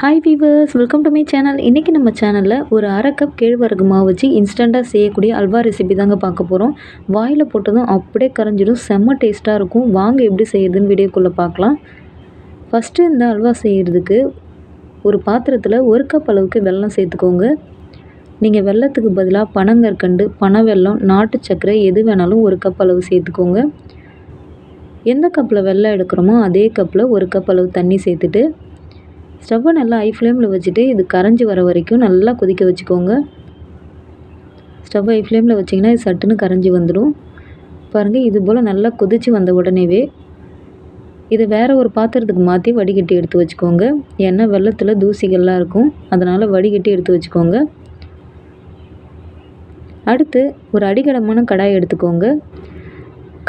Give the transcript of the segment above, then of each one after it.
Hi viewers, welcome to my channel. இன்றைக்கி நம்ம சேனலில் ஒரு அரை கப் கேழ்வரகு மாவு வச்சு இன்ஸ்டண்ட்டாக செய்யக்கூடிய அல்வா ரெசிபி தாங்க பார்க்க போகிறோம். வாயில் போட்டதும் அப்படியே கரைஞ்சிடும், செம்ம டேஸ்ட்டாக இருக்கும். வாங்க எப்படி செய்யுதுன்னு வீடியோக்குள்ளே பார்க்கலாம். ஃபஸ்ட்டு இந்த அல்வா செய்கிறதுக்கு ஒரு பாத்திரத்தில் ஒரு கப் அளவுக்கு வெல்லம் சேர்த்துக்கோங்க. நீங்கள் வெல்லத்துக்கு பதிலாக பனங்கற்கண்டு, பனை வெல்லம், நாட்டு சர்க்கரை எது வேணாலும் ஒரு கப் அளவு சேர்த்துக்கோங்க. எந்த கப்பில் வெல்லம் எடுக்கிறோமோ அதே கப்பில் ஒரு கப் அளவு தண்ணி சேர்த்துட்டு ஸ்டவ்வை நல்லா ஹை ஃப்ளேமில் வச்சுட்டு இது கரைஞ்சி வர வரைக்கும் நல்லா கொதிக்க வச்சுக்கோங்க. ஸ்டவ்வை ஹை ஃப்ளேமில் வச்சிங்கன்னா இது சட்டுன்னு கரைஞ்சி வந்துடும். பாருங்கள், இது போல் நல்லா கொதித்து வந்த உடனேவே இதை வேறு ஒரு பாத்திரத்துக்கு மாற்றி வடிகட்டி எடுத்து வச்சுக்கோங்க. ஏன்னா வெல்லத்தில் தூசிகள்லாம் இருக்கும், அதனால் வடிகட்டி எடுத்து வச்சுக்கோங்க. அடுத்து ஒரு அடிகனமான கடாய் எடுத்துக்கோங்க.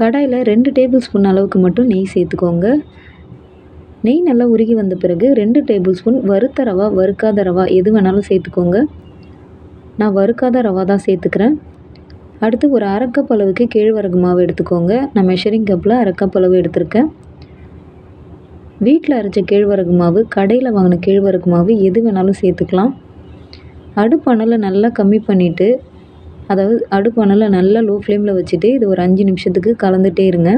கடாயில் 2 டேபிள் ஸ்பூன் அளவுக்கு மட்டும் நெய் சேர்த்துக்கோங்க. நெய் நல்லா உருகி வந்த பிறகு 2 டேபிள் ஸ்பூன் வறுத்த ரவா, வறுக்காத ரவா எது வேணாலும் சேர்த்துக்கோங்க. நான் வறுக்காத ரவா தான் சேர்த்துக்கிறேன். அடுத்து ஒரு அரை கப் அளவுக்கு கேழ்வரகு மாவு எடுத்துக்கோங்க. நான் மெஷரிங் கப்பில் அரை கப் அளவு எடுத்திருக்கேன். வீட்டில் அரைச்ச கேழ்வரகு மாவு, கடையில் வாங்கின கேழ்வரகு மாவு எது வேணாலும் சேர்த்துக்கலாம். அடுப்பணலை நல்லா கம்மி பண்ணிவிட்டு, அதாவது அடுப்பணலை நல்லா லோ ஃப்ளேமில் வச்சுட்டு இது ஒரு 5 நிமிஷத்துக்கு கலந்துகிட்டே இருங்க.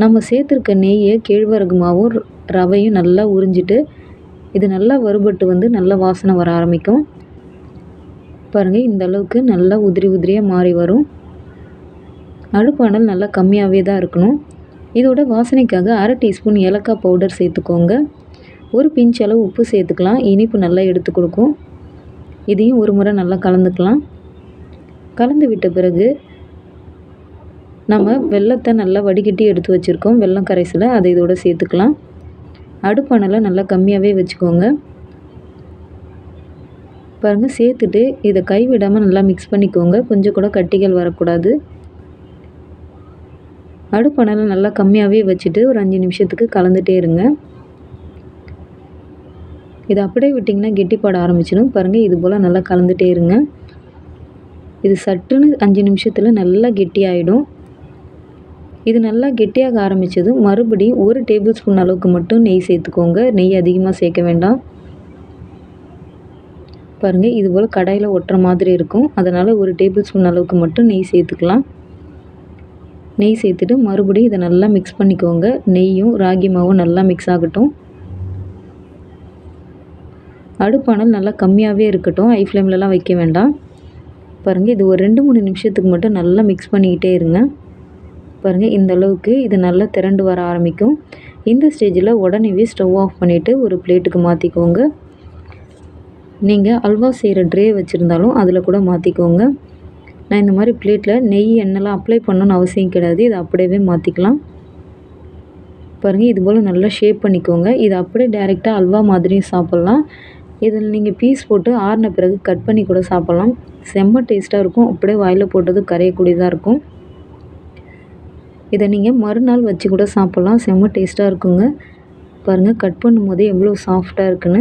நம்ம சேர்த்துருக்க நெய்யை கேழ்வரகு மாவும் ரவையும் நல்லா உறிஞ்சிட்டு இது நல்லா வறுபட்டு நல்லா வாசனை வர ஆரம்பிக்கும். பாருங்கள், இந்த அளவுக்கு நல்லா உதிரி உதிரியாக மாறி வரும். அடுப்பானல் நல்லா கம்மியாகவே தான் இருக்கணும். இதோட வாசனைக்காக அரை டீஸ்பூன் ஏலக்காய் பவுடர் சேர்த்துக்கோங்க. ஒரு பிஞ்ச் அளவு உப்பு சேர்த்துக்கலாம், இனிப்பு நல்லா எடுத்து கொடுக்கும். இதையும் ஒரு முறை நல்லா கலந்துக்கலாம். கலந்து விட்ட பிறகு நம்ம வெல்லத்தை நல்லா வடிகட்டி எடுத்து வச்சுருக்கோம். வெல்லம் கரைசலை அதை இதோட சேர்த்துக்கலாம். அடுப்பானலை நல்லா கம்மியாகவே வச்சுக்கோங்க. பாருங்கள், சேர்த்துட்டு இதை கைவிடாமல் நல்லா மிக்ஸ் பண்ணிக்கோங்க. கொஞ்சம் கூட கட்டிகள் வரக்கூடாது. அடுப்பானலை நல்லா கம்மியாகவே வச்சுட்டு ஒரு 5 நிமிஷத்துக்கு கலந்துகிட்டே இருங்க. இதை அப்படியே விட்டிங்கன்னா கெட்டிப்பட ஆரம்பிச்சிடும். பாருங்கள், இது போல் நல்லா கலந்துகிட்டே இருங்க. இது சட்டுன்னு 5 நிமிஷத்தில் நல்லா கெட்டியாகிடும். இது நல்லா கெட்டியாக ஆரம்பித்ததும் மறுபடியும் 1 டேபிள் ஸ்பூன் அளவுக்கு மட்டும் நெய் சேர்த்துக்கோங்க. நெய் அதிகமாக சேர்க்க வேண்டாம். பாருங்கள், இது போல் கடாயில் ஒட்டுற மாதிரி இருக்கும், அதனால் 1 டேபிள் ஸ்பூன் அளவுக்கு மட்டும் நெய் சேர்த்துக்கலாம். நெய் சேர்த்துட்டு மறுபடியும் இதை நல்லா மிக்ஸ் பண்ணிக்கோங்க. நெய்யும் ராகி மாவும் நல்லா மிக்ஸ் ஆகட்டும். அடுப்பானல் நல்லா கம்மியாகவே இருக்கட்டும், ஹை ஃப்ளேம்லலாம் வைக்க வேண்டாம். பாருங்கள், இது ஒரு 2-3 நிமிஷத்துக்கு மட்டும் நல்லா மிக்ஸ் பண்ணிக்கிட்டே இருங்க. பாருங்கள், இந்த அளவுக்கு இது நல்லா திரண்டு வர ஆரம்பிக்கும். இந்த ஸ்டேஜில் உடனே ஸ்டவ் ஆஃப் பண்ணிவிட்டு ஒரு பிளேட்டுக்கு மாற்றிக்கோங்க. நீங்கள் அல்வா செய்கிற ட்ரே வச்சுருந்தாலும் அதில் கூட மாற்றிக்கோங்க. நான் இந்த மாதிரி பிளேட்டில் நெய் எண்ணெய்லாம் அப்ளை பண்ணணுன்னு அவசியம் கிடையாது, இதை அப்படியே மாற்றிக்கலாம். பாருங்கள், இது போல் நல்லா ஷேப் பண்ணிக்கோங்க. இது அப்படியே டைரெக்டாக அல்வா மாதிரியும் சாப்பிட்லாம். இதில் நீங்கள் பீஸ் போட்டு ஆறின பிறகு கட் பண்ணி கூட சாப்பிட்லாம். செம்ம டேஸ்ட்டாக இருக்கும். அப்படியே வாயில் போட்டது கரையக்கூடியதாக இருக்கும். இதை நீங்கள் மறுநாள் வச்சு கூட சாப்பிட்லாம், செம்ம டேஸ்ட்டாக இருக்குங்க. பாருங்கள், கட் பண்ணும்போதே எவ்வளோ சாஃப்டாக இருக்குன்னு.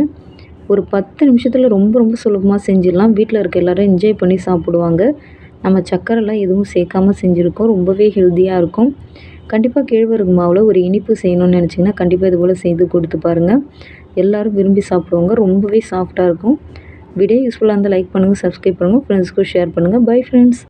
ஒரு 10 நிமிஷத்தில் ரொம்ப சுலபமாக செஞ்சிடலாம். வீட்டில் இருக்க எல்லோரும் என்ஜாய் பண்ணி சாப்பிடுவாங்க. நம்ம சர்க்கரைலாம் எதுவும் சேர்க்காமல் செஞ்சுருக்கோம். ரொம்பவே ஹெல்த்தியாக இருக்கும். கண்டிப்பாக கேழ்வரகு மாவில் ஒரு இனிப்பு செய்யணும்னு நினச்சிங்கன்னா கண்டிப்பாக இது போல் செய்து கொடுத்து பாருங்கள். எல்லோரும் விரும்பி சாப்பிடுவாங்க. ரொம்பவே சாஃப்டாக இருக்கும். வீடியோ யூஸ்ஃபுல்லாக இருந்தால் லைக் பண்ணுங்கள், சப்ஸ்கிரைப் பண்ணுங்கள், ஃப்ரெண்ட்ஸ்க்கும் ஷேர் பண்ணுங்கள். Bye friends.